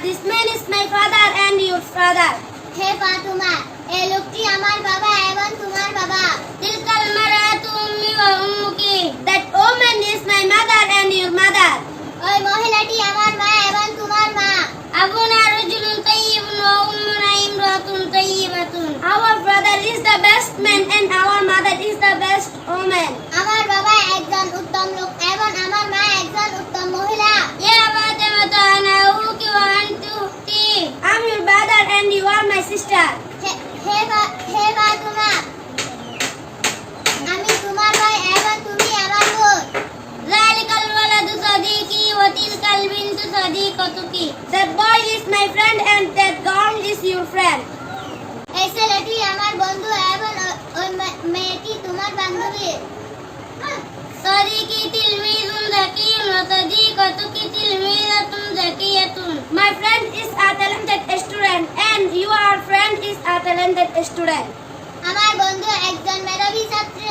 this man is my father and your father. হে ফাতুমা, এই লোকটি আমার বাবা এবং তোমার বাবা। তিলকাল মারাতু উম্মি ওয়া উম্মুকি, that woman is my mother and your mother. ওই মহিলাটি আমার মা এবং তোমার মা। আবুনা রাজুলুন তাইয়িবুন ওয়া উম্মুনা ইমরাতুন তাইয়িবাতুন, our brother is the best man and our mother is the best woman. আমার বাবা একজন উত্তম লোক এবং আমার মা একজন উত্তম মহিলা। ইয়া ফাতিমা আনা আখুকি ওয়া আনতি উখতি, I'm your brother and you are my sister. হে ফাতুমা, আমি তোমার ভাই এবং তুমি আমার বোন। যালিকাল ওয়ালাদু সাদিকি ওয়া তিলকাল বিনতু সাদিকাতুকি, that boy is my friend and that girl is your friend. এই ছেলেটি আমার বন্ধু এবং ওই মেয়েটি তোমার বান্ধবী। সাদিকি তিলমিজুন যাকিয়ুন ওয়া সাদিকাতুকি তিলমিজাতুন যাকিয়াতুন, my friend is a talented student and your friend is a talented student. আমার বন্ধু একজন মেধাবী ছাত্রী